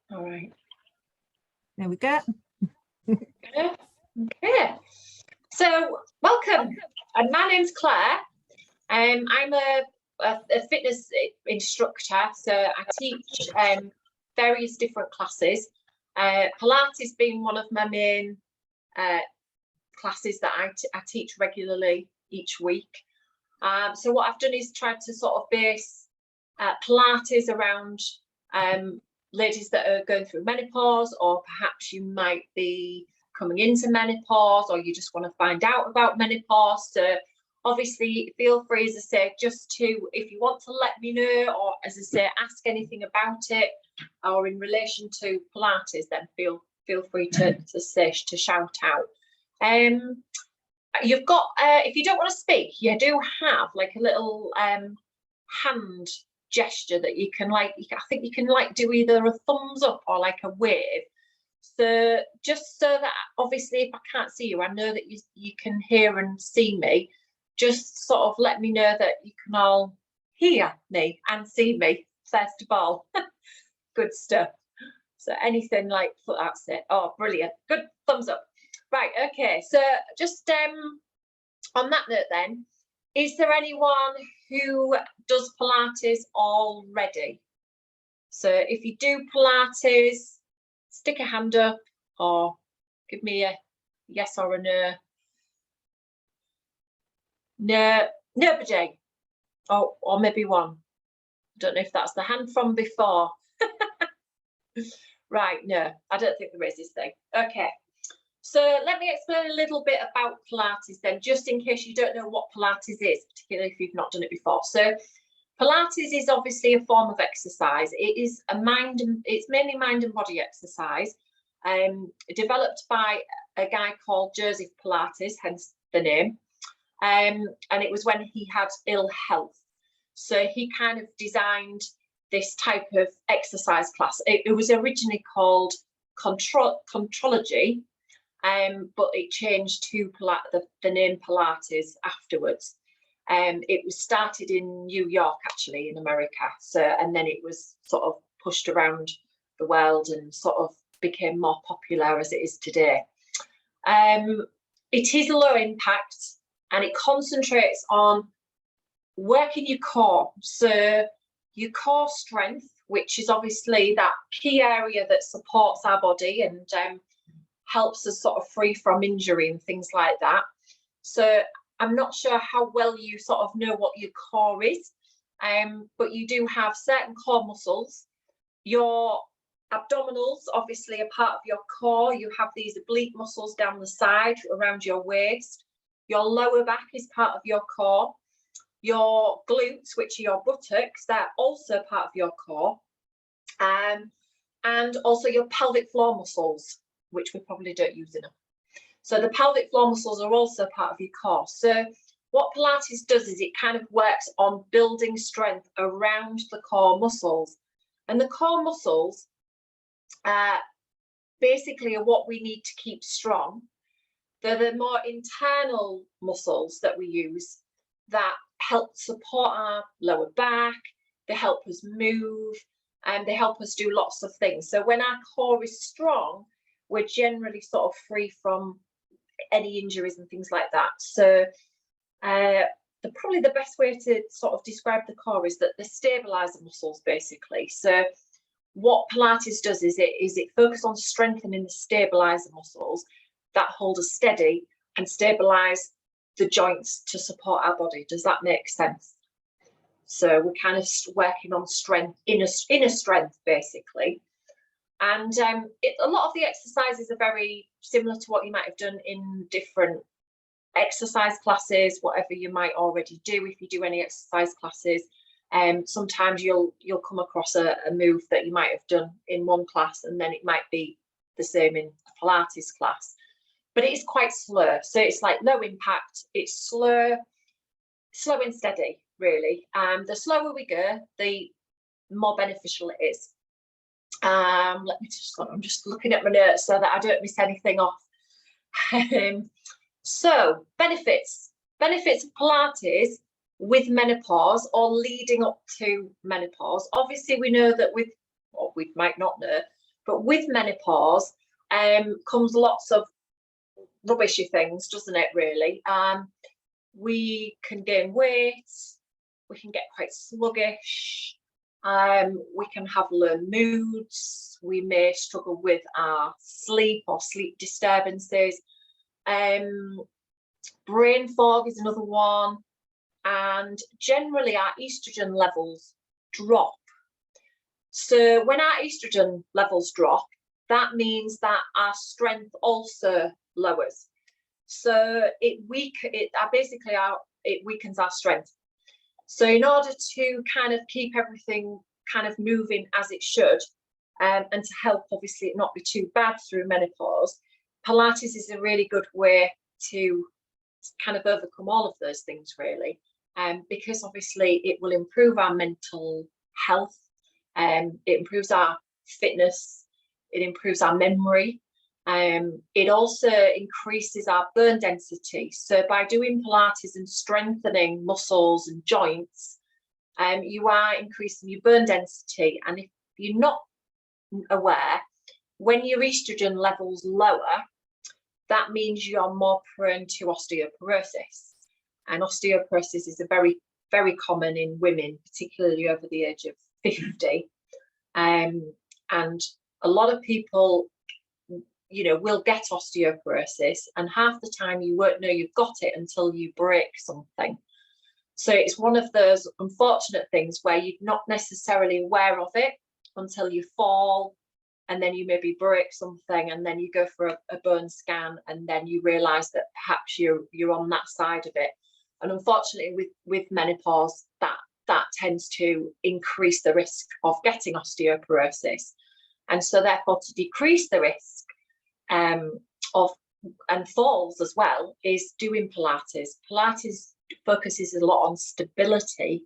All right. There we go. Okay. So welcome. And my name's Claire. I'm a fitness instructor. So I teach various different classes. Pilates being one of my main classes that I teach regularly each week. So what I've done is tried to sort of base Pilates around ladies that are going through menopause, or perhaps you might be coming into menopause, or you just want to find out about menopause. So obviously feel free, as I say, just to, if you want to let me know, or as I say, ask anything about it, or in relation to Pilates, then feel free to shout out. You've got, if you don't want to speak, you do have like a little hand gesture that you can I think you can do either a thumbs up or like a wave. So just so that obviously if I can't see you, I know that you can hear and see me. Just sort of let me know that you can all hear me and see me first of all. Good stuff. So anything like, that's it. Oh, brilliant. Good, thumbs up. Right, okay, so just on that note then, is there anyone who does Pilates already? So if you do Pilates, stick a hand up or give me a yes or a no. No, nobody. Or maybe one. I don't know if that's the hand from before. Right, no, I don't think there is this thing. Okay. So let me explain a little bit about Pilates then, just in case you don't know what Pilates is, particularly if you've not done it before. So Pilates is obviously a form of exercise. It is it's mainly mind and body exercise, developed by a guy called Joseph Pilates, hence the name. And it was when he had ill health. So he kind of designed this type of exercise class. It was originally called Contrology, but it changed to the name Pilates afterwards. It was started in New York, actually, in America. So, and then it was sort of pushed around the world and sort of became more popular as it is today. It is low impact and it concentrates on working your core. So your core strength, which is obviously that key area that supports our body and helps us sort of free from injury and things like that. So I'm not sure how well you sort of know what your core is, but you do have certain core muscles. Your abdominals obviously are part of your core. You have these oblique muscles down the side around your waist. Your lower back is part of your core. Your glutes, which are your buttocks, they're also part of your core. And also your pelvic floor muscles, which we probably don't use enough. So the pelvic floor muscles are also part of your core. So what Pilates does is it kind of works on building strength around the core muscles. And the core muscles basically are what we need to keep strong. They're the more internal muscles that we use that help support our lower back. They help us move and they help us do lots of things. So when our core is strong, we're generally sort of free from any injuries and things like that. So probably the best way to sort of describe the core is that they stabilize the muscles basically. So what Pilates does is it focuses on strengthening the stabilizer muscles that hold us steady and stabilize the joints to support our body. Does that make sense? So we're kind of working on strength, inner strength basically. And a lot of the exercises are very similar to what you might have done in different exercise classes, whatever you might already do if you do any exercise classes. Sometimes you'll come across a move that you might have done in one class and then it might be the same in a Pilates class. But it is quite slow. So it's like low impact, it's slow and steady, really. The slower we go, the more beneficial it is. I'm just looking at my notes so that I don't miss anything off. So benefits of Pilates with menopause or leading up to menopause. Obviously we know that we might not know, But with menopause comes lots of rubbishy things, doesn't it, really? We can gain weight, we can get quite sluggish, we can have low moods, we may struggle with our sleep or sleep disturbances. Brain fog is another one, and generally our estrogen levels drop. So when our estrogen levels drop, that means that our strength also lowers. So it weakens our strength. So in order to kind of keep everything kind of moving as it should, and to help obviously it not be too bad through menopause, Pilates is a really good way to kind of overcome all of those things, really, because obviously it will improve our mental health, it improves our fitness, it improves our memory. It also increases our bone density. So by doing Pilates and strengthening muscles and joints, you are increasing your bone density. And if you're not aware, when your estrogen levels lower, that means you're more prone to osteoporosis. And osteoporosis is a very, very common in women, particularly over the age of 50. And a lot of people, you know, will get osteoporosis, and half the time you won't know you've got it until you break something. So it's one of those unfortunate things where you're not necessarily aware of it until you fall, and then you maybe break something, and then you go for a bone scan, and then you realize that perhaps you're on that side of it. And unfortunately with menopause, that tends to increase the risk of getting osteoporosis. And so therefore, to decrease the risk of and falls as well, is doing Pilates. Pilates focuses a lot on stability,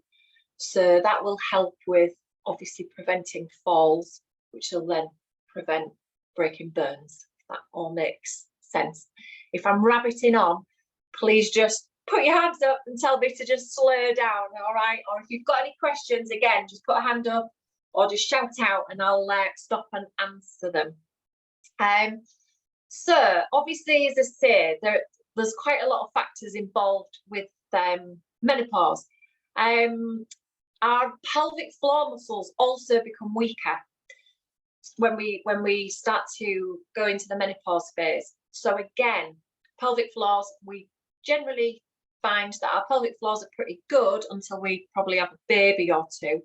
so that will help with obviously preventing falls, which will then prevent breaking bones, if that all makes sense. If I'm rabbiting on, please just put your hands up and tell me to just slow down, all right? Or if you've got any questions, again, just put a hand up or just shout out and I'll stop and answer them. So obviously, as I say, there's quite a lot of factors involved with menopause. Our pelvic floor muscles also become weaker when we start to go into the menopause phase. So again, pelvic floors, we generally find that our pelvic floors are pretty good until we probably have a baby or two,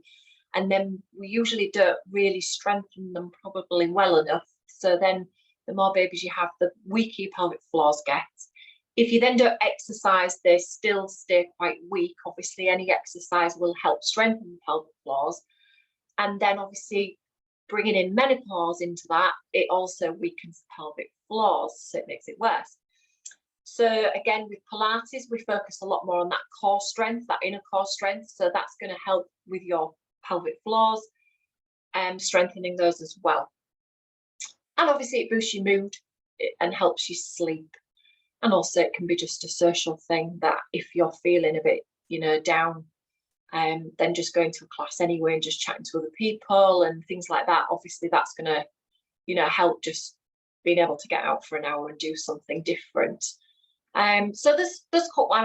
and then we usually don't really strengthen them probably well enough. So then the more babies you have, the weaker your pelvic floors get. If you then don't exercise, they still stay quite weak. Obviously, any exercise will help strengthen the pelvic floors. And then obviously bringing in menopause into that, it also weakens the pelvic floors, so it makes it worse. So again, with Pilates, we focus a lot more on that core strength, that inner core strength. So that's going to help with your pelvic floors and strengthening those as well. And obviously it boosts your mood and helps you sleep. And also it can be just a social thing that if you're feeling a bit, you know, down, then just going to a class anyway and just chatting to other people and things like that, obviously that's going to, you know, help just being able to get out for an hour and do something different. So there's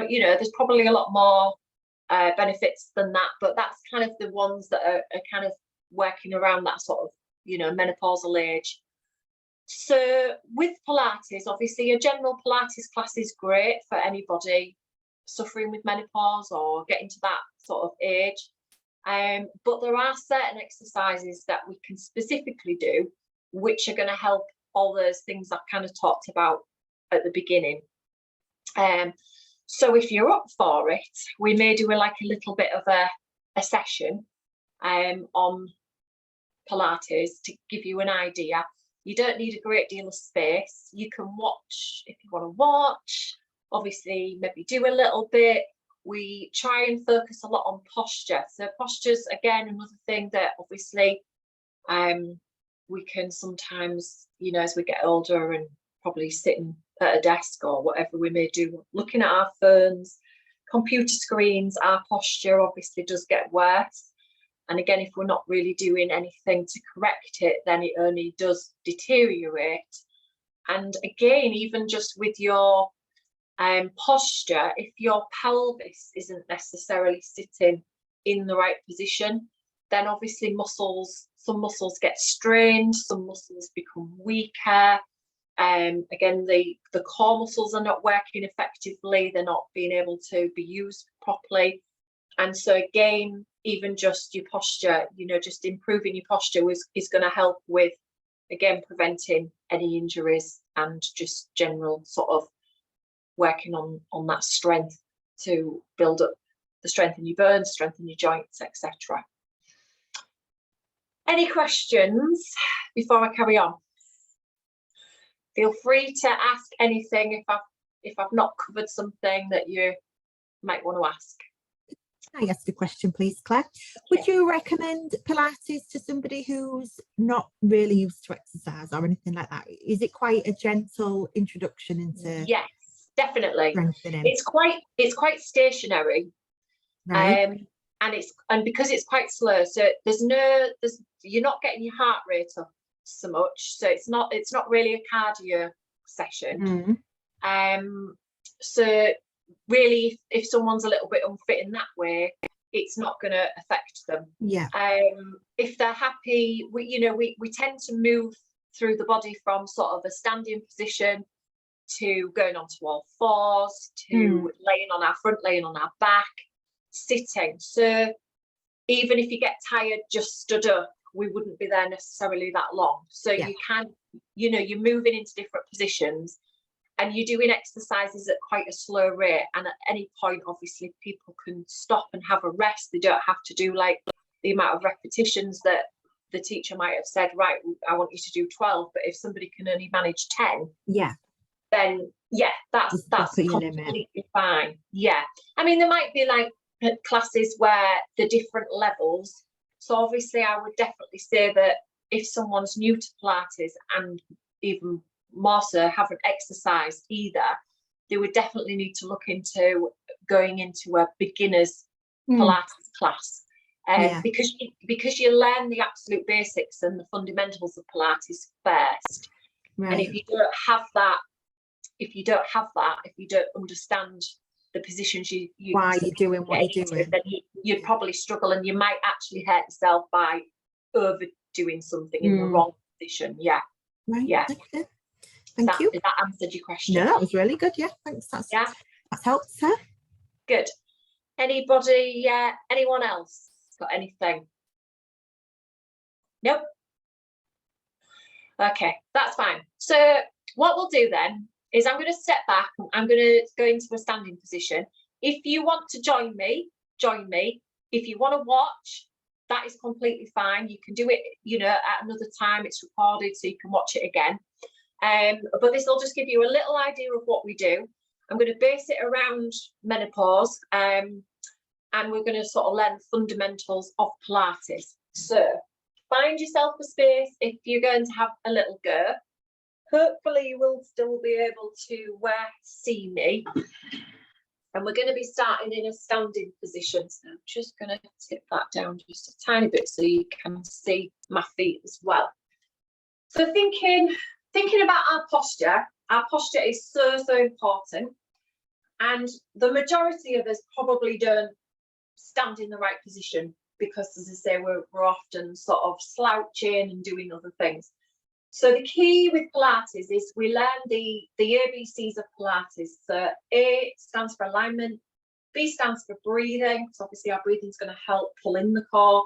you know, there's probably a lot more benefits than that, but that's kind of the ones that are kind of working around that sort of, you know, menopausal age. So with Pilates, obviously a general Pilates class is great for anybody suffering with menopause or getting to that sort of age. But there are certain exercises that we can specifically do, which are going to help all those things I've kind of talked about at the beginning. So if you're up for it, we may do a little bit of a session on Pilates to give you an idea. You don't need a great deal of space. You can watch if you want to watch, obviously maybe do a little bit. We try and focus a lot on posture. So posture's again another thing that obviously we can sometimes, you know, as we get older and probably sitting at a desk or whatever we may do, looking at our phones, computer screens, our posture obviously does get worse. And again, if we're not really doing anything to correct it, then it only does deteriorate. And again, even just with your posture, if your pelvis isn't necessarily sitting in the right position, then obviously some muscles get strained, some muscles become weaker. Again, the core muscles are not working effectively, they're not being able to be used properly. And so again, even just your posture, just improving your posture is going to help with, again, preventing any injuries and just general sort of working on that strength to build up the strength in your bones, strengthen your joints, etc. Any questions before I carry on? Feel free to ask anything if I've not covered something that you might want to ask. Can I ask a question, please, Claire? Would you recommend Pilates to somebody who's not really used to exercise or anything like that? Is it quite a gentle introduction into? Yes, definitely. Strengthening? It's quite stationary, Right. and because it's quite slow, so you're not getting your heart rate up so much, so it's not really a cardio session. So really, if someone's a little bit unfit in that way, it's not going to affect them. Yeah. If they're happy, we tend to move through the body from sort of a standing position to going onto all fours, to laying on our front, laying on our back, sitting. So even if you get tired just stood up, we wouldn't be there necessarily that long. So you can, you're moving into different positions and you're doing exercises at quite a slow rate. And at any point, obviously, people can stop and have a rest. They don't have to do like the amount of repetitions that the teacher might have said, right, I want you to do 12. But if somebody can only manage 10, then that's completely fine. Yeah. I mean, there might be like classes where the different levels. So obviously I would definitely say that if someone's new to Pilates and even more so haven't exercised either, they would definitely need to look into going into a beginner's Pilates class. Because you learn the absolute basics and the fundamentals of Pilates first. Right. And if you don't have that, if you don't understand the positions why you're doing what you're doing, then you'd probably struggle, and you might actually hurt yourself by overdoing something in the wrong position. Right. Yeah. Okay. Thank you. Has that answered your question? No, that was really good. Yeah, thanks. That's helped, sir. Good. Anybody? Anyone else got anything? Nope. Okay, that's fine. So what we'll do then is I'm going to step back. I'm going to go into a standing position. If you want to join me, join me. If you want to watch, that is completely fine. You can do it, at another time. It's recorded, so you can watch it again. But this will just give you a little idea of what we do. I'm going to base it around menopause, and we're going to sort of learn fundamentals of Pilates. So find yourself a space if you're going to have a little go. Hopefully you will still be able to see me. And we're going to be starting in a standing position. So I'm just going to tip that down just a tiny bit so you can see my feet as well. So thinking about our posture is so important. And the majority of us probably don't stand in the right position because, as I say, we're often sort of slouching and doing other things. So the key with Pilates is we learn the ABCs of Pilates. So A stands for alignment, B stands for breathing, because obviously our breathing is going to help pull in the core,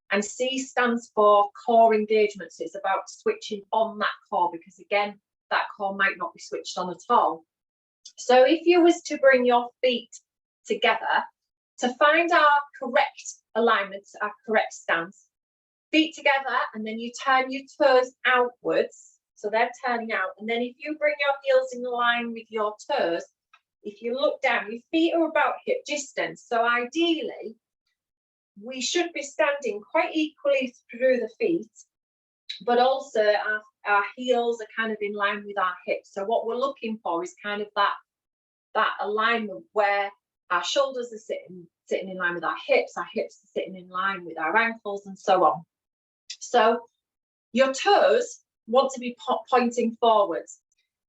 and C stands for core engagement. So it's about switching on that core, because again, that core might not be switched on at all. So if you was to bring your feet together to find our correct alignment, our correct stance, feet together, and then you turn your toes outwards, so they're turning out, and then if you bring your heels in line with your toes, if you look down, your feet are about hip distance. So ideally we should be standing quite equally through the feet, but also our heels are kind of in line with our hips. So what we're looking for is kind of that alignment where our shoulders are sitting in line with our hips are sitting in line with our ankles, and so on. So your toes want to be pointing forwards.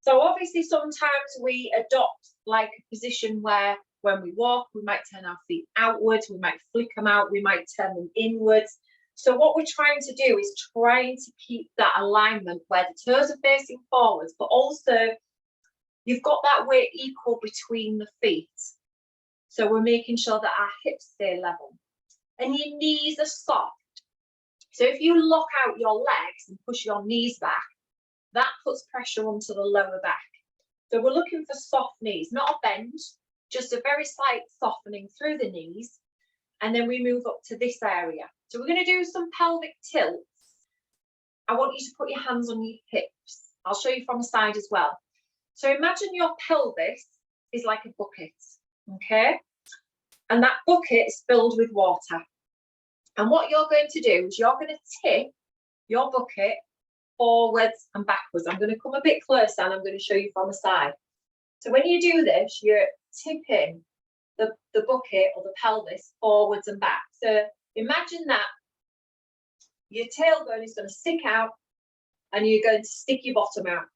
So obviously sometimes we adopt like a position where when we walk, we might turn our feet outwards, we might flick them out, we might turn them inwards. So what we're trying to do is trying to keep that alignment where the toes are facing forwards, but also you've got that weight equal between the feet. So we're making sure that our hips stay level and your knees are soft. So if you lock out your legs and push your knees back, that puts pressure onto the lower back. So we're looking for soft knees, not a bend, just a very slight softening through the knees. And then we move up to this area. So we're going to do some pelvic tilts. I want you to put your hands on your hips. I'll show you from the side as well. So imagine your pelvis is like a bucket, okay? And that bucket is filled with water. And what you're going to do is you're going to tip your bucket forwards and backwards. I'm going to come a bit closer and I'm going to show you from the side. So when you do this, you're tipping the bucket or the pelvis forwards and back. So imagine that your tailbone is going to stick out and you're going to stick your bottom out.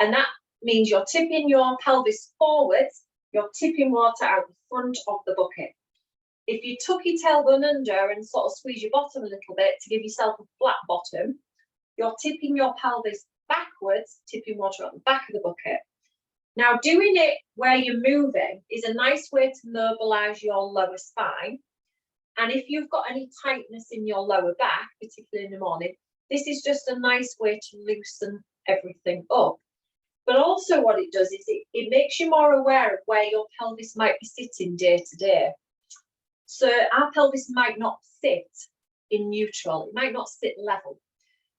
And that means you're tipping your pelvis forwards, you're tipping water out the front of the bucket. If you tuck your tailbone under and sort of squeeze your bottom a little bit to give yourself a flat bottom, you're tipping your pelvis backwards, tipping water out the back of the bucket. Now, doing it where you're moving is a nice way to mobilize your lower spine. And if you've got any tightness in your lower back, particularly in the morning, this is just a nice way to loosen everything up. But also what it does is it makes you more aware of where your pelvis might be sitting day to day. So our pelvis might not sit in neutral, it might not sit level.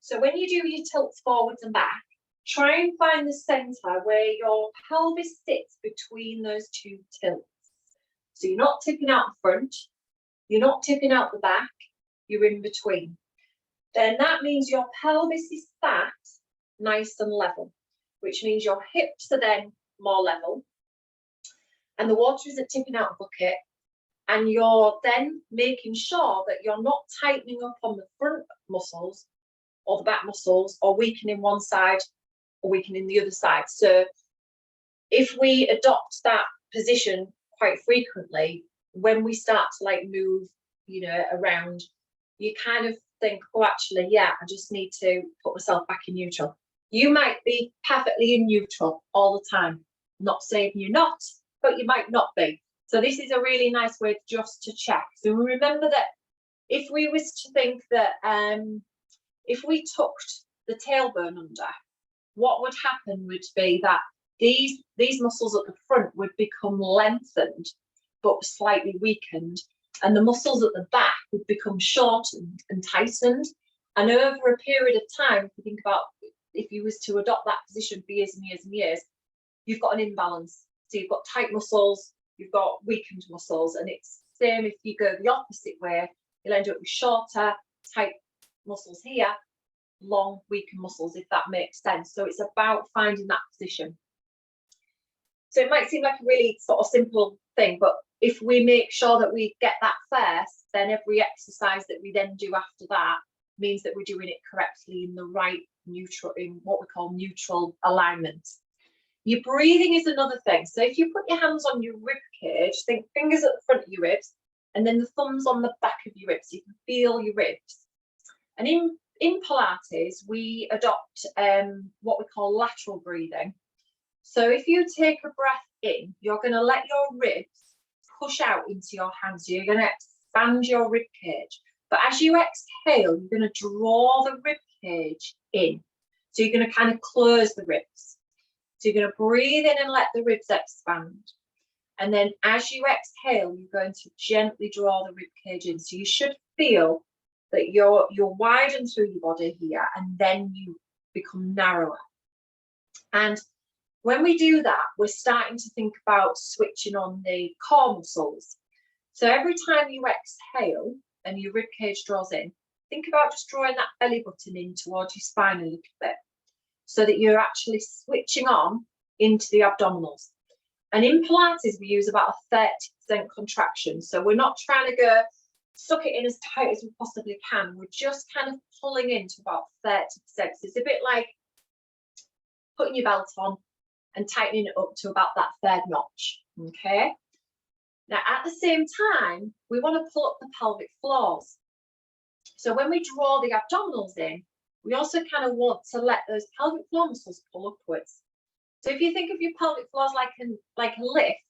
So when you do your tilts forwards and back, try and find the center where your pelvis sits between those two tilts. So you're not tipping out the front, you're not tipping out the back, you're in between. Then that means your pelvis is sat nice and level, which means your hips are then more level and the water isn't tipping out the bucket. And you're then making sure that you're not tightening up on the front muscles or the back muscles or weakening one side or weakening the other side. So if we adopt that position quite frequently, when we start to like move, around, you kind of think, oh, actually, yeah, I just need to put myself back in neutral. You might be perfectly in neutral all the time. Not saying you're not, but you might not be. So this is a really nice way just to check. So remember that if we was to think that if we tucked the tailbone under, what would happen would be that these muscles at the front would become lengthened but slightly weakened, and the muscles at the back would become shortened and tightened. And over a period of time, if you think about if you was to adopt that position for years and years and years, you've got an imbalance. So you've got tight muscles, you've got weakened muscles, and it's the same if you go the opposite way. You'll end up with shorter, tight muscles here, long, weakened muscles, if that makes sense. So it's about finding that position. So it might seem like a really sort of simple thing, but if we make sure that we get that first, then every exercise that we then do after that means that we're doing it correctly in the right neutral, in what we call neutral alignment. Your breathing is another thing. So if you put your hands on your rib cage, think fingers at the front of your ribs, and then the thumbs on the back of your ribs, so you can feel your ribs. And in Pilates, we adopt what we call lateral breathing. So if you take a breath in, you're going to let your ribs push out into your hands. So you're going to expand your rib cage. But as you exhale, you're going to draw the rib cage in. So you're going to kind of close the ribs. So you're going to breathe in and let the ribs expand. And then as you exhale, you're going to gently draw the rib cage in. So you should feel that you're widened through your body here, and then you become narrower. And when we do that, we're starting to think about switching on the core muscles. So every time you exhale and your rib cage draws in, think about just drawing that belly button in towards your spine a little bit, so that you're actually switching on into the abdominals. And in Pilates, we use about a 30% contraction. So we're not trying to go suck it in as tight as we possibly can. We're just kind of pulling into about 30%. So it's a bit like putting your belt on and tightening it up to about that third notch. Okay. Now, at the same time, we want to pull up the pelvic floors. So when we draw the abdominals in, we also kind of want to let those pelvic floor muscles pull upwards. So if you think of your pelvic floors like a lift,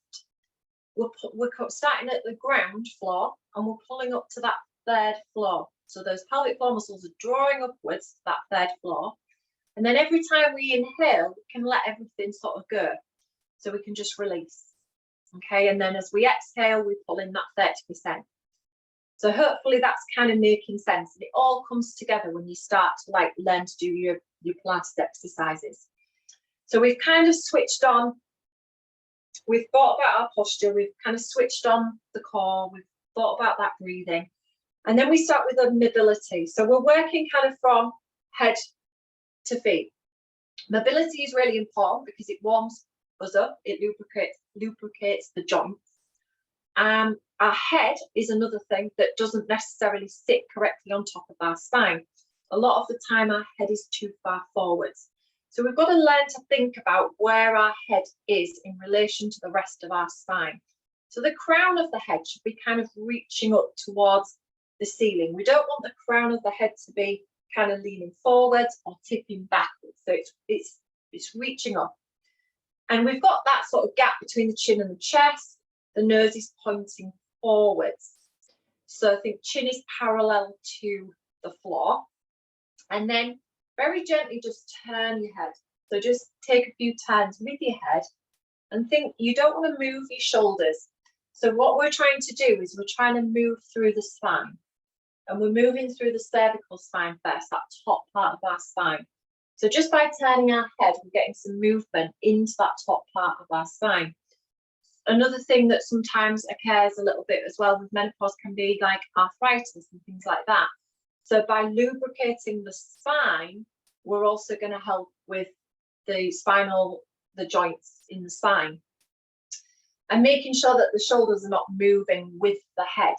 we're starting at the ground floor and we're pulling up to that third floor. So those pelvic floor muscles are drawing upwards to that third floor. And then every time we inhale, we can let everything sort of go. So we can just release. Okay, and then as we exhale, we pull in that 30%. So hopefully that's kind of making sense. And it all comes together when you start to like learn to do your Pilates exercises. So we've kind of switched on, we've thought about our posture, we've kind of switched on the core, we've thought about that breathing. And then we start with the mobility. So we're working kind of from head to feet. Mobility is really important because it warms us up, it lubricates the joints. Our head is another thing that doesn't necessarily sit correctly on top of our spine. A lot of the time our head is too far forwards. So we've got to learn to think about where our head is in relation to the rest of our spine. So the crown of the head should be kind of reaching up towards the ceiling. We don't want the crown of the head to be kind of leaning forwards or tipping backwards. So it's reaching up. And we've got that sort of gap between the chin and the chest. The nose is pointing forwards. So I think chin is parallel to the floor. And then very gently just turn your head. So just take a few turns with your head and think you don't want to move your shoulders. So what we're trying to do is we're trying to move through the spine. And we're moving through the cervical spine first, that top part of our spine. So just by turning our head, we're getting some movement into that top part of our spine. Another thing that sometimes occurs a little bit as well with menopause can be like arthritis and things like that. So by lubricating the spine, we're also going to help with the joints in the spine. And making sure that the shoulders are not moving with the head.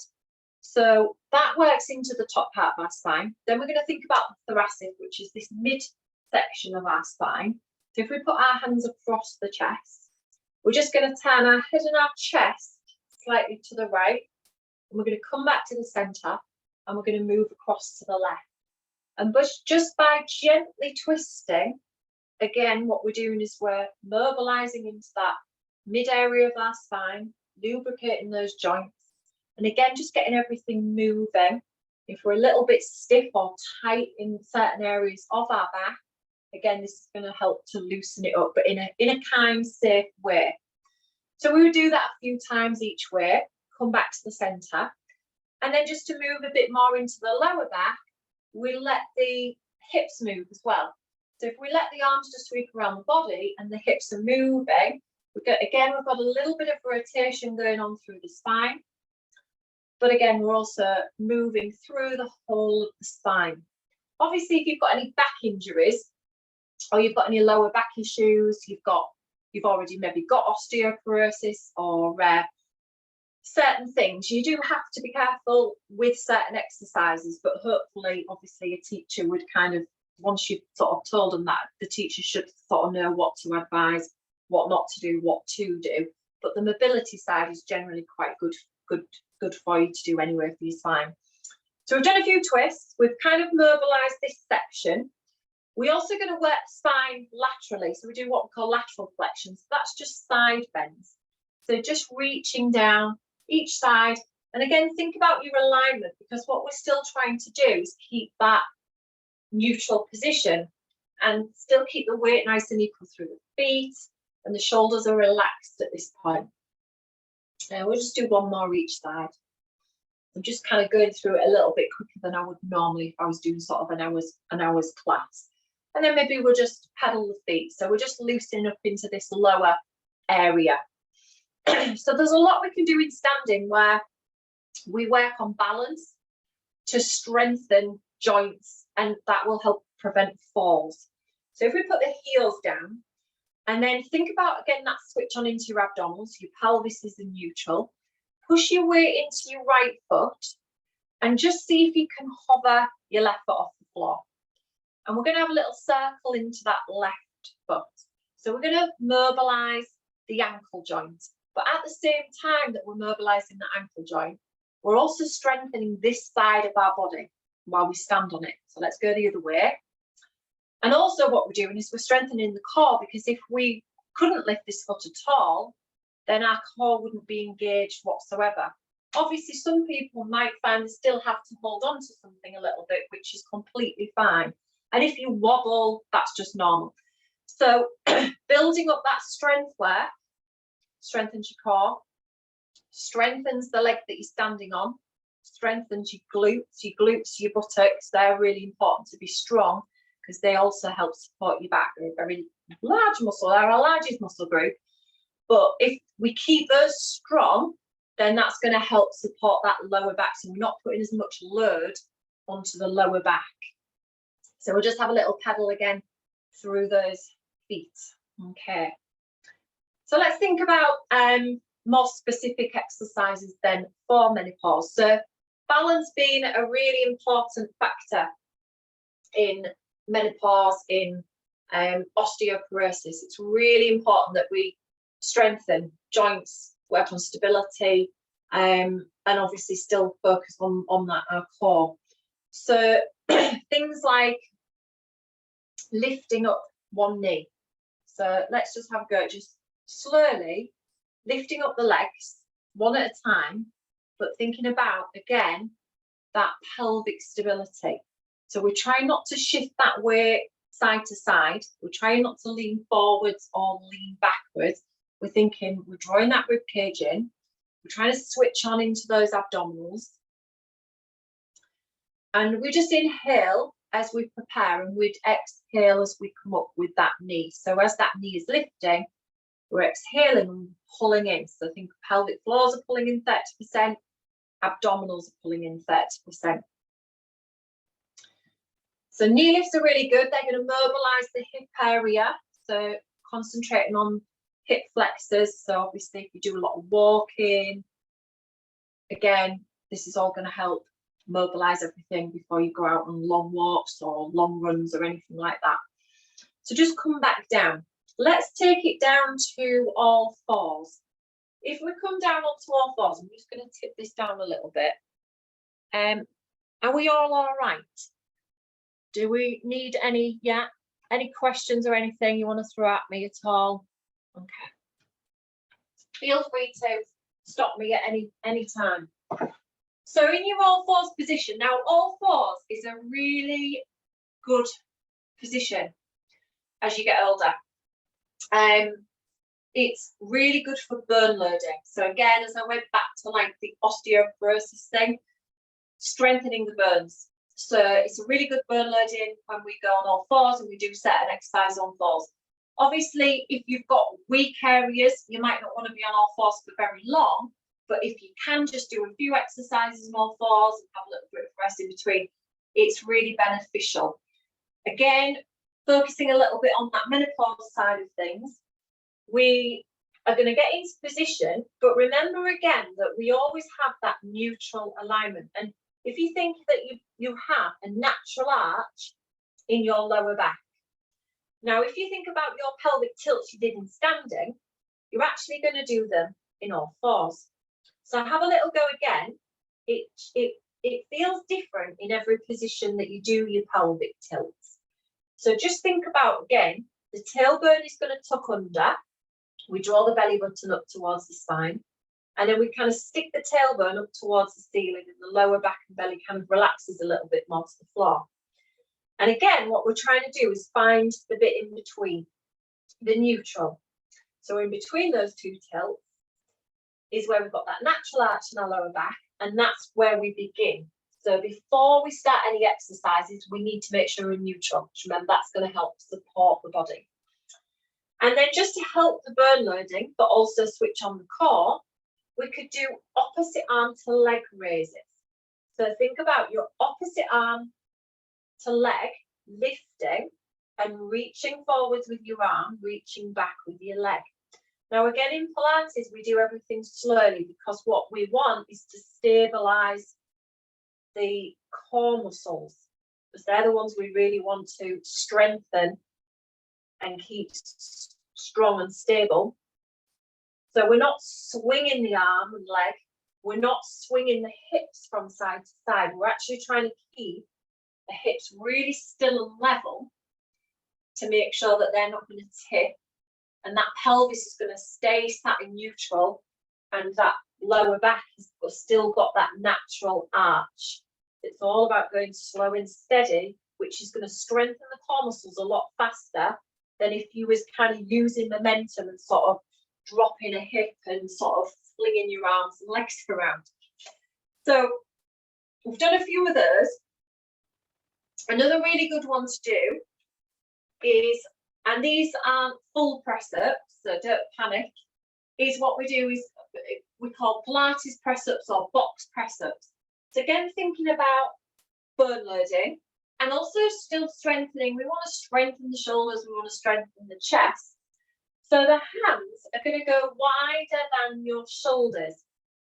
So that works into the top part of our spine. Then we're going to think about the thoracic, which is this mid-section of our spine. So if we put our hands across the chest, we're just going to turn our head and our chest slightly to the right. And we're going to come back to the center and we're going to move across to the left. And just by gently twisting, again, what we're doing is we're mobilizing into that mid area of our spine, lubricating those joints. And again, just getting everything moving. If we're a little bit stiff or tight in certain areas of our back, again, this is going to help to loosen it up, but in a kind, safe way. So we would do that a few times each way, come back to the center. And then just to move a bit more into the lower back, we let the hips move as well. So if we let the arms just sweep around the body and the hips are moving, we've got a little bit of rotation going on through the spine. But again, we're also moving through the whole of the spine. Obviously, if you've got any back injuries or you've got any lower back issues, you've already maybe got osteoporosis or certain things, you do have to be careful with certain exercises. But hopefully, obviously, a teacher would kind of, once you've sort of told them that, the teacher should sort of know what to advise, what not to do, what to do. But the mobility side is generally quite good for you to do anyway for your spine. So we've done a few twists. We've kind of mobilized this section. We're also going to work spine laterally. So we do what we call lateral flexions. That's just side bends. So just reaching down each side. And again, think about your alignment, because what we're still trying to do is keep that neutral position and still keep the weight nice and equal through the feet, and the shoulders are relaxed at this point. We'll just do one more each side. I'm just kind of going through it a little bit quicker than I would normally if I was doing sort of an hour's class. And then maybe we'll just pedal the feet. So we're just loosening up into this lower area. So there's a lot we can do in standing where we work on balance to strengthen joints, and that will help prevent falls. So if we put the heels down And then think about, again, that switch on into your abdominals. Your pelvis is in neutral. Push your weight into your right foot and just see if you can hover your left foot off the floor. And we're going to have a little circle into that left foot. So we're going to mobilize the ankle joint. But at the same time that we're mobilizing the ankle joint, we're also strengthening this side of our body while we stand on it. So let's go the other way. And also what we're doing is we're strengthening the core, because if we couldn't lift this foot at all, then our core wouldn't be engaged whatsoever. Obviously, some people might find they still have to hold on to something a little bit, which is completely fine. And if you wobble, that's just normal. So building up that strength where strengthens your core, strengthens the leg that you're standing on, strengthens your glutes, your buttocks. They're really important to be strong because they also help support your back. They're a very large muscle. They're our largest muscle group. But if we keep those strong, then that's going to help support that lower back. So we're not putting as much load onto the lower back. So we'll just have a little pedal again through those feet. Okay. So let's think about more specific exercises then for menopause. So balance being a really important factor in menopause, in osteoporosis. It's really important that we strengthen joints, work on stability, and obviously still focus on that, our core. So things like lifting up one knee. So let's just have a go at just slowly lifting up the legs one at a time, but thinking about, again, that pelvic stability. So we're trying not to shift that weight side to side. We're trying not to lean forwards or lean backwards. We're thinking, we're drawing that rib cage in. We're trying to switch on into those abdominals. And we just inhale as we prepare, and we'd exhale as we come up with that knee. So as that knee is lifting, we're exhaling and pulling in. So think pelvic floors are pulling in 30%, abdominals are pulling in 30%. So knee lifts are really good. They're going to mobilize the hip area. So concentrating on hip flexors. So obviously if you do a lot of walking, again, this is all going to help mobilize everything before you go out on long walks or long runs or anything like that. So just come back down. Let's take it down to all fours. If we come down onto all fours, I'm just going to tip this down a little bit. Are we all right? Do we need any questions or anything you want to throw at me at all? Okay. Feel free to stop me at any time. So in your all fours position, now all fours is a really good position as you get older. It's really good for burn loading. So again, as I went back to like the osteoporosis thing, strengthening the burns. So it's a really good burn loading when we go on all fours and we do certain exercises on fours. Obviously, if you've got weak areas, you might not want to be on all fours for very long. But if you can just do a few exercises on all fours and have a little bit of rest in between, it's really beneficial. Again, focusing a little bit on that menopause side of things, we are going to get into position, but remember again that we always have that neutral alignment. And if you think that you have a natural arch in your lower back. Now, if you think about your pelvic tilts you did in standing, you're actually going to do them in all fours. So have a little go again. It feels different in every position that you do your pelvic tilts. So just think about, again, the tailbone is going to tuck under. We draw the belly button up towards the spine. And then we kind of stick the tailbone up towards the ceiling, and the lower back and belly kind of relaxes a little bit more to the floor. And again, what we're trying to do is find the bit in between, the neutral. So in between those two tilts is where we've got that natural arch in our lower back, and that's where we begin. So before we start any exercises, we need to make sure we're neutral. Remember, that's going to help support the body. And then just to help the burn loading, but also switch on the core, we could do opposite arm to leg raises. So think about your opposite arm to leg lifting, and reaching forwards with your arm, reaching back with your leg. Now, again, in Pilates, we do everything slowly because what we want is to stabilize the core muscles, because they're the ones we really want to strengthen and keep strong and stable. So we're not swinging the arm and leg. We're not swinging the hips from side to side. We're actually trying to keep the hips really still and level to make sure that they're not going to tip, and that pelvis is going to stay sat in neutral, and that lower back has still got that natural arch. It's all about going slow and steady, which is going to strengthen the core muscles a lot faster than if you was kind of using momentum and sort of dropping a hip and sort of flinging your arms and legs around. So we've done a few of those. Another really good one to do is, and these aren't full press ups, so don't panic, is what we do is we call Pilates press ups or box press ups. So again, thinking about bone loading and also still strengthening. We want to strengthen the shoulders, we want to strengthen the chest. So the hands are going to go wider than your shoulders.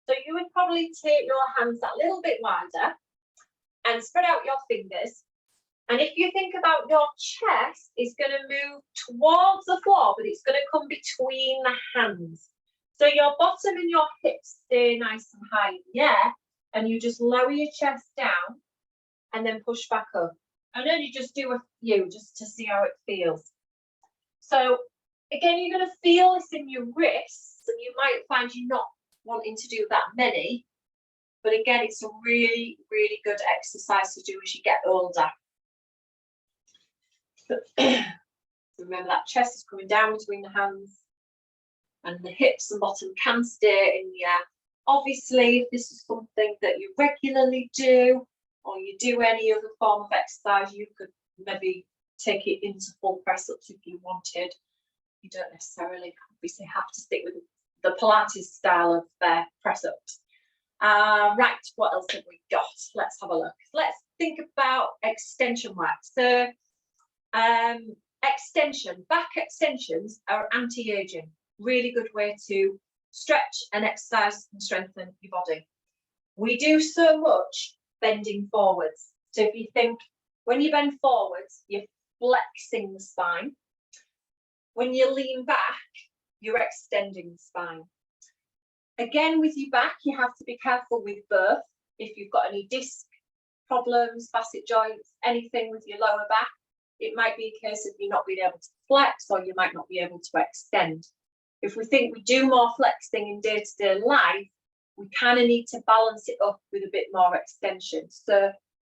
So you would probably take your hands that little bit wider and spread out your fingers. And if you think about your chest, it's going to move towards the floor, but it's going to come between the hands. So your bottom and your hips stay nice and high in the air, and you just lower your chest down and then push back up. And then you just do a few just to see how it feels. So again, you're going to feel this in your wrists, and you might find you're not wanting to do that many. But again, it's a really, really good exercise to do as you get older. Remember that chest is coming down between the hands, and the hips and bottom can stay in the air. Obviously, if this is something that you regularly do, or you do any other form of exercise, you could maybe take it into full press ups if you wanted. You don't necessarily obviously have to stick with the Pilates style of press ups. Right, what else have we got? Let's have a look. Let's think about extension work. So back extensions are anti-aging. Really good way to stretch and exercise and strengthen your body. We do so much bending forwards. So if you think, when you bend forwards, you're flexing the spine. When you lean back, you're extending the spine. Again, with your back, you have to be careful with both. If you've got any disc problems, facet joints, anything with your lower back, it might be a case of you not being able to flex, or you might not be able to extend. If we think we do more flexing in day-to-day life, we kind of need to balance it up with a bit more extension. So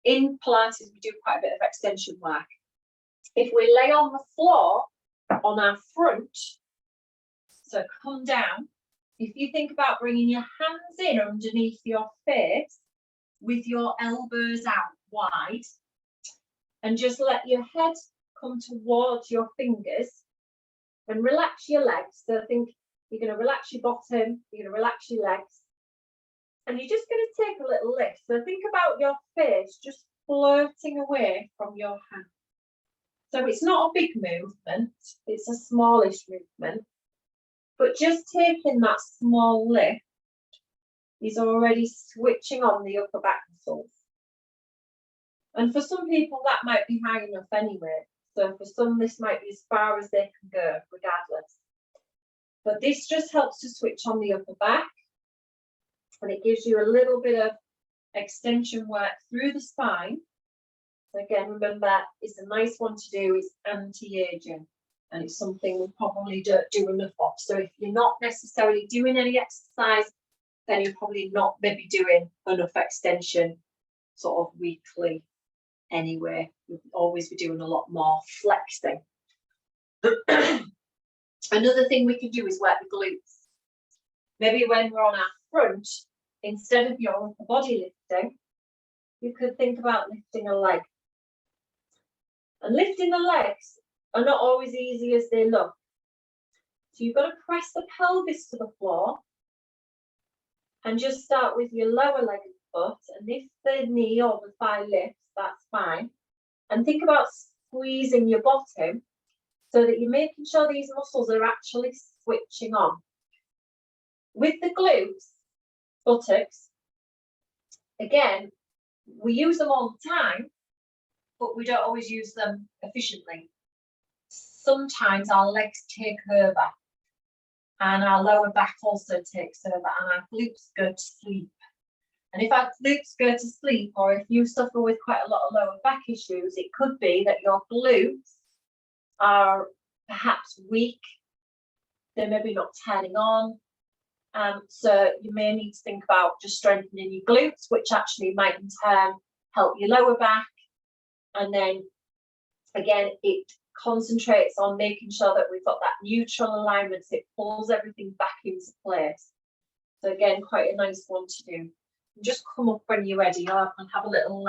in Pilates, we do quite a bit of extension work. If we lay on the floor on our front, so come down, if you think about bringing your hands in underneath your face with your elbows out wide, and just let your head come towards your fingers and relax your legs. So I think you're going to relax your bottom, you're going to relax your legs, and you're just going to take a little lift. So think about your face just floating away from your hand. So it's not a big movement, it's a smallish movement, but just taking that small lift is already switching on the upper back muscles. And for some people, that might be high enough anyway. So for some, this might be as far as they can go, regardless. But this just helps to switch on the upper back, and it gives you a little bit of extension work through the spine. So again, remember, it's a nice one to do. It's anti-aging, and it's something we probably don't do enough of. So if you're not necessarily doing any exercise, then you're probably not maybe doing enough extension sort of weekly anyway. We'll always be doing a lot more flexing. Another thing we can do is work the glutes. Maybe when we're on our front, instead of your upper body lifting, you could think about lifting a leg. And lifting the legs are not always easy as they look. So you've got to press the pelvis to the floor and just start with your lower leg and foot. And if the knee or the thigh lifts, that's fine. And think about squeezing your bottom so that you're making sure these muscles are actually switching on. With the glutes, buttocks, again, we use them all the time, but we don't always use them efficiently. Sometimes our legs take over and our lower back also takes over and our glutes go to sleep. And if our glutes go to sleep, or if you suffer with quite a lot of lower back issues, it could be that your glutes are perhaps weak, they're maybe not turning on. So you may need to think about just strengthening your glutes, which actually might in turn help your lower back. And then again, it concentrates on making sure that we've got that neutral alignment, so it pulls everything back into place. So again, quite a nice one to do. Just come up when you're ready. I'll have a little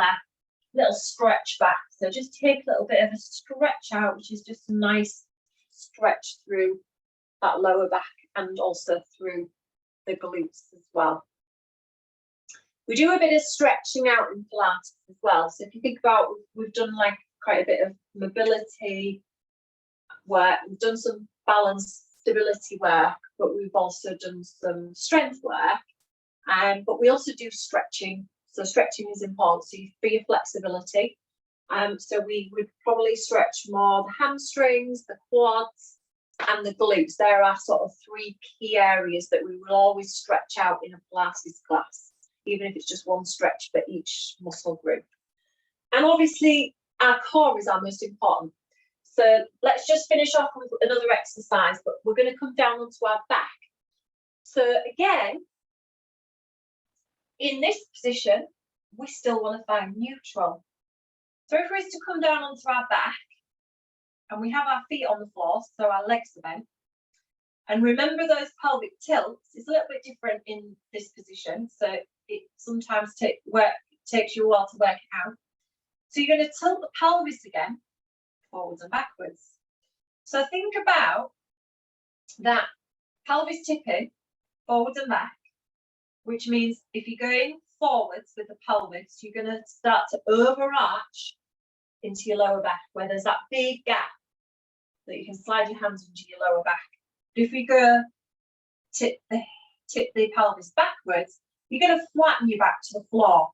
stretch back. So just take a little bit of a stretch out, which is just a nice stretch through that lower back and also through the glutes as well. We do a bit of stretching out in Pilates as well. So if you think about, we've done like quite a bit of mobility work, we've done some balance stability work, but we've also done some strength work. But we also do stretching. So stretching is important, so for your flexibility. So we would probably stretch more the hamstrings, the quads, and the glutes. There are sort of three key areas that we will always stretch out in a Pilates class, even if it's just one stretch for each muscle group. And obviously, our core is our most important. So let's just finish off with another exercise, but we're going to come down onto our back. So again, in this position, we still want to find neutral. So if we're to come down onto our back, and we have our feet on the floor, so our legs are bent. And remember those pelvic tilts, it's a little bit different in this position, so it sometimes takes you a while to work it out. So you're going to tilt the pelvis again, forwards and backwards. So think about that pelvis tipping, forwards and back, which means if you're going forwards with the pelvis, you're going to start to overarch into your lower back, where there's that big gap that you can slide your hands into your lower back. But if we go tip the pelvis backwards, you're going to flatten your back to the floor.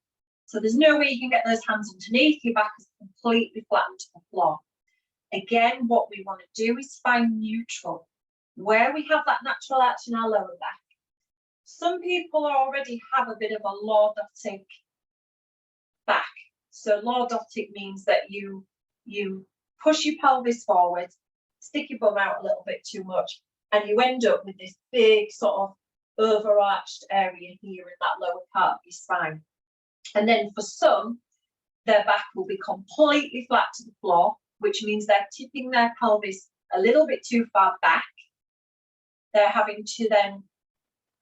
So there's no way you can get those hands underneath. Your back is completely flattened to the floor. Again, what we want to do is find neutral, where we have that natural arch in our lower back. Some people already have a bit of a lordotic back. So lordotic means that you push your pelvis forward, stick your bum out a little bit too much, and you end up with this big sort of overarched area here in that lower part of your spine. And then for some, their back will be completely flat to the floor, which means they're tipping their pelvis a little bit too far back. They're having to then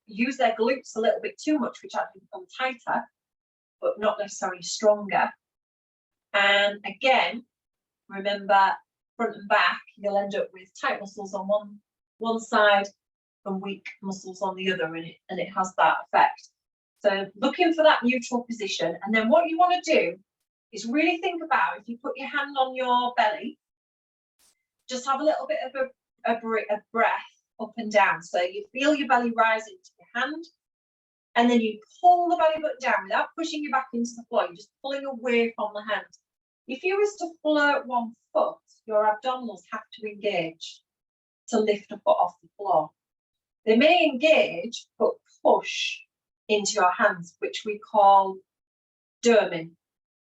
use their glutes a little bit too much, which actually become tighter, but not necessarily stronger. And again, remember, front and back, you'll end up with tight muscles on one side and weak muscles on the other, and it has that effect. So looking for that neutral position. And then what you want to do is really think about, if you put your hand on your belly, just have a little bit of a breath up and down. So you feel your belly rise into your hand, and then you pull the belly button down without pushing your back into the floor. You're just pulling away from the hand. If you was to float one foot, your abdominals have to engage to lift a foot off the floor. They may engage, but push into your hands, which we call derming.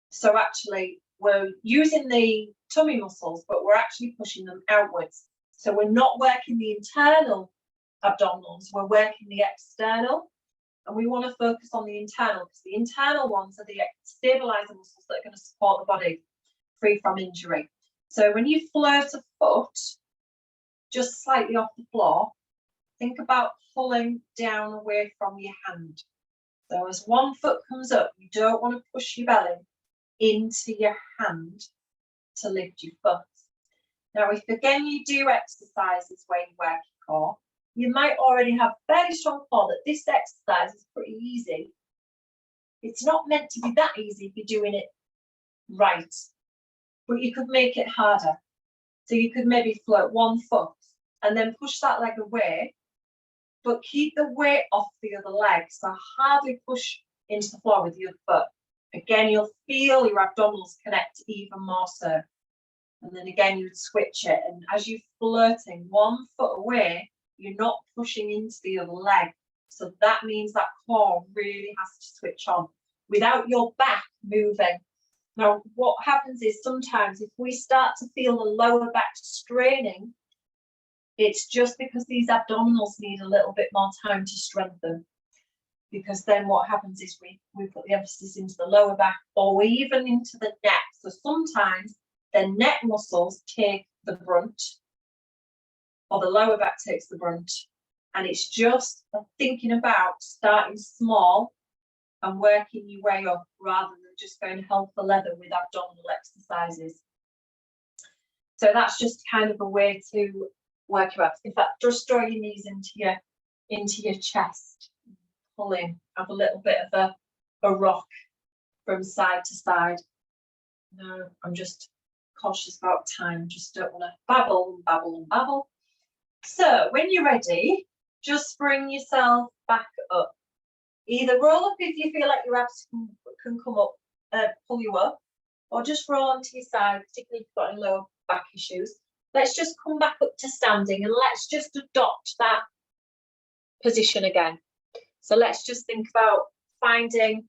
So actually, we're using the tummy muscles, but we're actually pushing them outwards. So we're not working the internal abdominals, we're working the external. And we want to focus on the internal, because the internal ones are the stabilizer muscles that are going to support the body free from injury. So when you float a foot just slightly off the floor, think about pulling down away from your hand. So as one foot comes up, you don't want to push your belly into your hand to lift your foot. Now, if again you do exercises where you work your core, you might already have very strong core that this exercise is pretty easy. It's not meant to be that easy if you're doing it right. but you could make it harder. So you could maybe float one foot and then push that leg away, but keep the weight off the other leg. So hardly push into the floor with the other foot. Again, you'll feel your abdominals connect even more so. And then again, you would switch it. And as you're flirting one foot away, you're not pushing into the other leg. So that means that core really has to switch on without your back moving. Now, what happens is sometimes if we start to feel the lower back straining, it's just because these abdominals need a little bit more time to strengthen. Because then what happens is we put the emphasis into the lower back or even into the neck. So sometimes the neck muscles take the brunt or the lower back takes the brunt. And it's just thinking about starting small and working your way up rather than just going hell for leather with abdominal exercises. So that's just kind of a way to work you up. In fact, just draw your knees into your chest. Pull in, have a little bit of a rock from side to side. No, I'm just cautious about time. Just don't want to babble and babble and babble. So when you're ready, just bring yourself back up. Either roll up if you feel like your abs can come up, pull you up, or just roll onto your side, particularly if you've got any lower back issues. Let's just come back up to standing and let's just adopt that position again. So let's just think about finding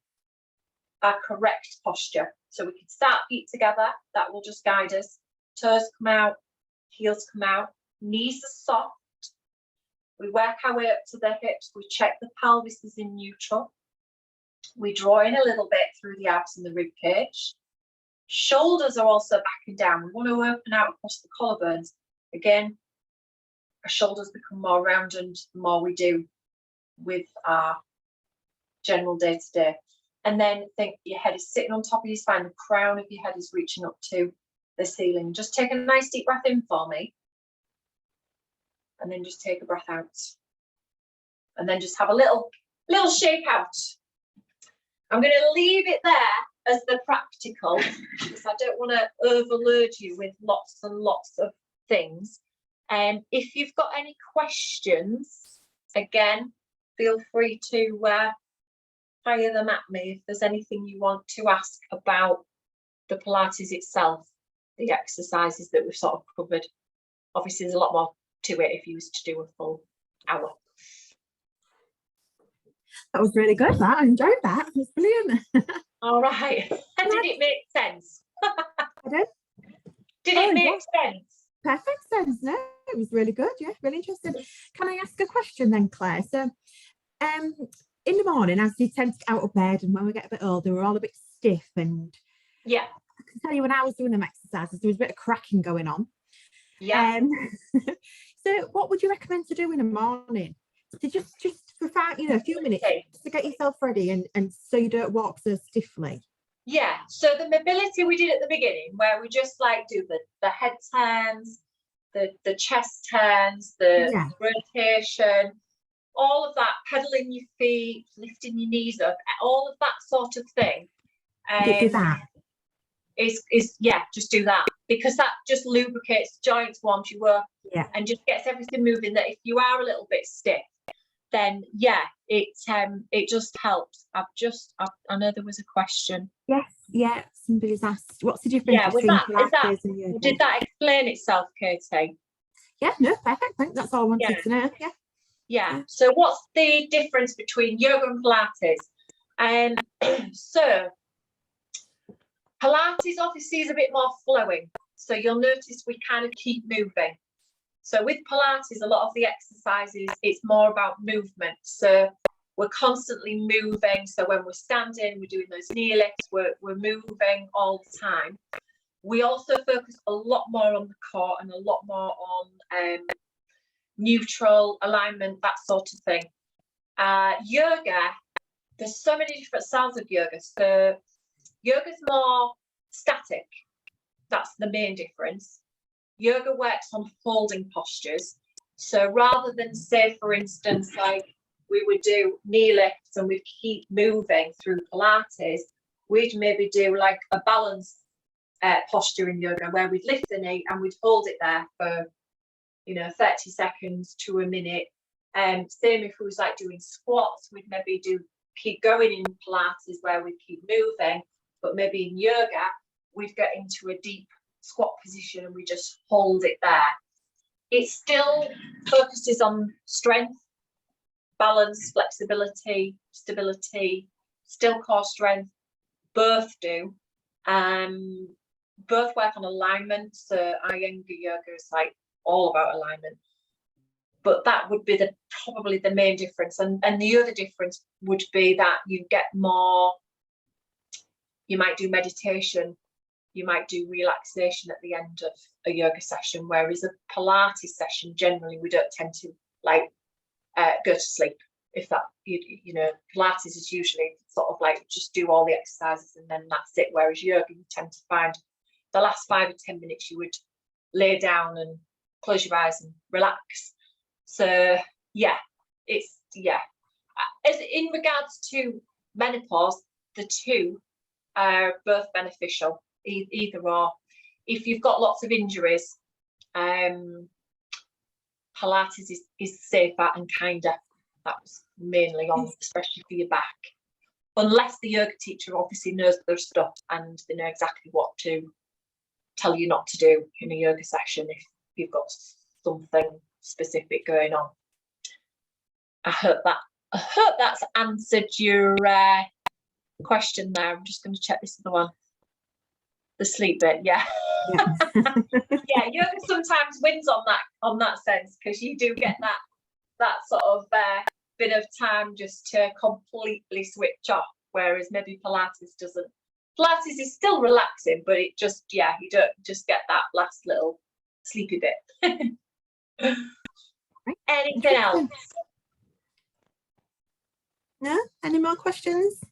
our correct posture. So we can start feet together, that will just guide us. Toes come out, heels come out, knees are soft. We work our way up to the hips, we check the pelvis is in neutral. We draw in a little bit through the abs and the rib cage. Shoulders are also back and down. We want to open out across the collarbones. Again, our shoulders become more rounded the more we do with our general day-to-day. And then think your head is sitting on top of your spine, the crown of your head is reaching up to the ceiling. Just take a nice deep breath in for me. And then just take a breath out. And then just have a little shake out. I'm going to leave it there as the practical because I don't want to overload you with lots and lots of things. And if you've got any questions, again, feel free to fire them at me if there's anything you want to ask about the Pilates itself, the exercises that we've sort of covered. Obviously, there's a lot more to it if you was to do a full hour. That was really good. I enjoyed that. It was brilliant. All right. And did it make sense? Pardon? Did it make sense? Perfect sense. No, it was really good. Yeah, really interesting. Can I ask a question then, Claire? So, in the morning, as you tend to get out of bed, and when we get a bit older, we're all a bit stiff. And yeah, I can tell you when I was doing them exercises, there was a bit of cracking going on. Yeah. So, what would you recommend to do in the morning? To just for a few minutes to get yourself ready, and so you don't walk so stiffly. Yeah. So the mobility we did at the beginning, where we just like do the head turns, the chest turns, the rotation, all of that, pedaling your feet, lifting your knees up, all of that sort of thing. Do that. Just do that, because that just lubricates joints, warms you up, and just gets everything moving. That if you are a little bit stiff, then it just helps. I know there was a question. Yes, somebody's asked, what's the difference between Pilates and yoga? Did that explain itself, Katie? Yeah, no, perfect. I think that's all I wanted to know. Yeah. So what's the difference between yoga and Pilates? So Pilates obviously is a bit more flowing. So you'll notice we kind of keep moving. So with Pilates, a lot of the exercises, it's more about movement. So we're constantly moving. So when we're standing, we're doing those knee lifts, we're moving all the time. We also focus a lot more on the core and a lot more on neutral alignment, that sort of thing. Yoga, there's so many different styles of yoga. So yoga's more static. That's the main difference. Yoga works on holding postures. So rather than, say, for instance, like we would do knee lifts and we'd keep moving through Pilates, we'd maybe do like a balance posture in yoga, where we'd lift the knee and we'd hold it there for 30 seconds to a minute. Same if we was like doing squats, we'd maybe keep going in Pilates where we'd keep moving, but maybe in yoga we'd get into a deep squat position and we just hold it there. It still focuses on strength, balance, flexibility, stability, still core strength. Both do. Both work on alignment. So Iyengar yoga is like all about alignment. But that would be probably the main difference. And the other difference would be that you get more, you might do meditation, you might do relaxation at the end of a yoga session, whereas a Pilates session, generally, we don't tend to go to sleep. If that, Pilates is usually sort of like just do all the exercises and then that's it. Whereas yoga, you tend to find the last 5 or 10 minutes you would lay down and close your eyes and relax. So yeah, As in regards to menopause, the two are both beneficial, either or. If you've got lots of injuries, Pilates is safer and kinder. That's mainly on, especially for your back. Unless the yoga teacher obviously knows their stuff and they know exactly what to tell you not to do in a yoga session if you've got something specific going on. I hope that's answered your question there. I'm just going to check this other one. The sleep bit, yeah. Yeah, yoga sometimes wins on that sense, because you do get that sort of bit of time just to completely switch off, whereas maybe Pilates doesn't. Pilates is still relaxing, but it just, you don't just get that last little sleepy bit. Anything else? No? Any more questions? I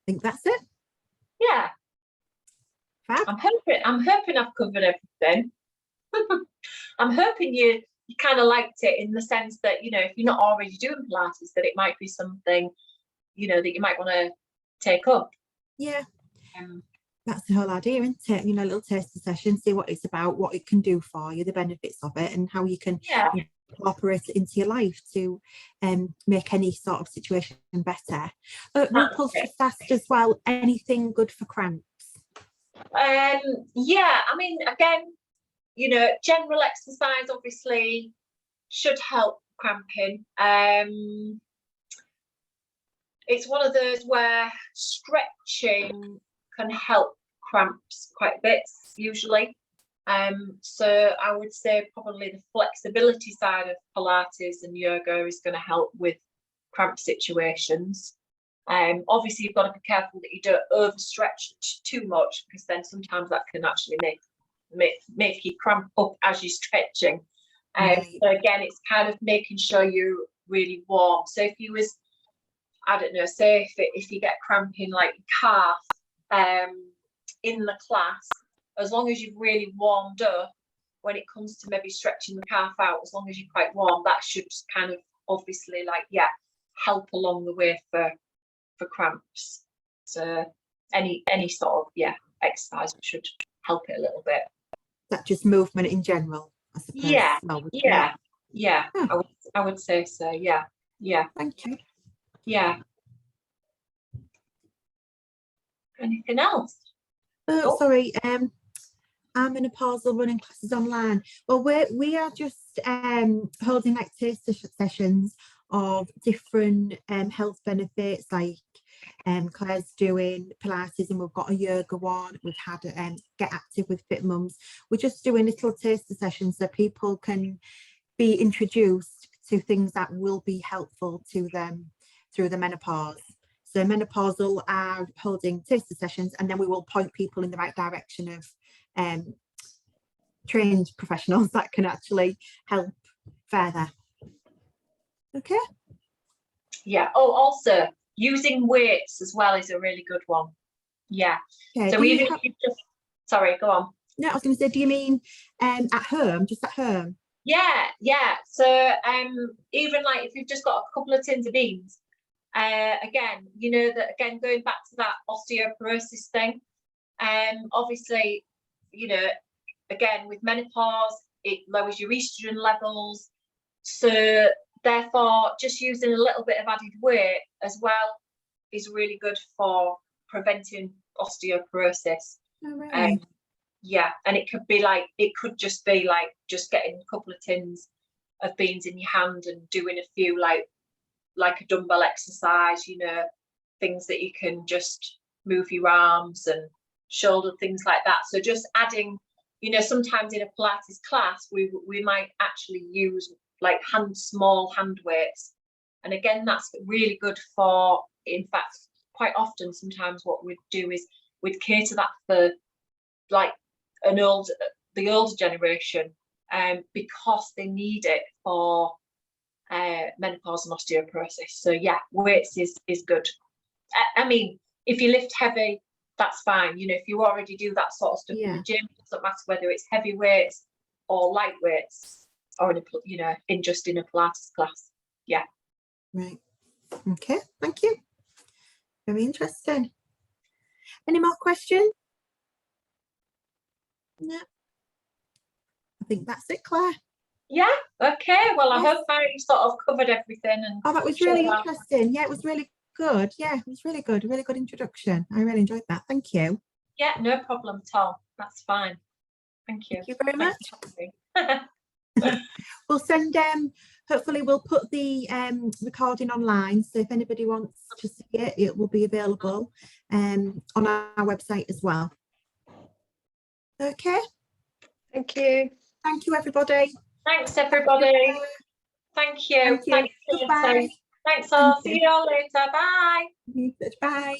think that's it. Yeah. Fab. I'm hoping I've covered everything. I'm hoping you kind of liked it, in the sense that, if you're not already doing Pilates, that it might be something, that you might want to take up. Yeah. That's the whole idea, isn't it? A little taster session, see what it's about, what it can do for you, the benefits of it, and how you can incorporate it into your life to make any sort of situation better. RuPaul's just asked as well, anything good for cramps? Yeah, I mean, again, general exercise obviously should help cramping. It's one of those where stretching can help cramps quite a bit, usually. So I would say probably the flexibility side of Pilates and yoga is going to help with cramp situations. Obviously, you've got to be careful that you don't overstretch too much, because then sometimes that can actually make you cramp up as you're stretching. So again, it's kind of making sure you're really warm. So if you was, I don't know, say if you get cramping like your calf in the class, as long as you've really warmed up, when it comes to maybe stretching the calf out, as long as you're quite warm, that should kind of obviously help along the way for cramps. So any sort of exercise should help it a little bit. That just movement in general, I suppose. Yeah. Oh. I would say so. Yeah. Thank you. Yeah. Anything else? Sorry. Our menopausal running classes online. Well, we are just holding like taster sessions of different health benefits, like Claire's doing Pilates and we've got a yoga one. We've had Get Active with Fit Mums. We're just doing little taster sessions so people can be introduced to things that will be helpful to them through the menopause. So Menopaus'ull are holding taster sessions, and then we will point people in the right direction of trained professionals that can actually help further. Okay. Yeah. Oh, also using weights as well is a really good one. Yeah. Okay. So even if you just, sorry, go on. No, I was going to say, do you mean at home, just at home? Yeah. So even like if you've just got a couple of tins of beans Again, you know, that again, going back to that osteoporosis thing, obviously, you know, again, with menopause, it lowers your estrogen levels. So therefore, just using a little bit of added weight as well is really good for preventing osteoporosis. Oh, really? Yeah, and it could be like, it could just be like just getting a couple of tins of beans in your hand and doing a few like a dumbbell exercise, you know, things that you can just move your arms and shoulder, things like that. So just adding, you know, sometimes in a Pilates class, we might actually use like small hand weights. And again, that's really good for, in fact, quite often, sometimes what we'd do is we'd cater that for like the older generation, because they need it for menopause and osteoporosis. So yeah, weights is good. I mean, if you lift heavy, that's fine. You know, if you already do that sort of stuff in the gym, it doesn't matter whether it's heavy weights or light weights, or in a, you know, just in a Pilates class. Yeah. Right. Okay. Thank you. Very interesting. Any more questions? No. I think that's it, Claire. Yeah. Okay. Well, I hope I sort of covered everything. And oh, that was really interesting. Yeah, it was really good. Yeah, it was really good. A really good introduction. I really enjoyed that. Thank you. Yeah, no problem at all. That's fine. Thank you. Thank you very much. We'll send hopefully we'll put the recording online, so if anybody wants to see it, it will be available on our website as well. Okay. Thank you. Thank you, everybody. Thanks, everybody. Thank you. Thank you. Goodbye. Thanks all. See you all later. Bye. Bye.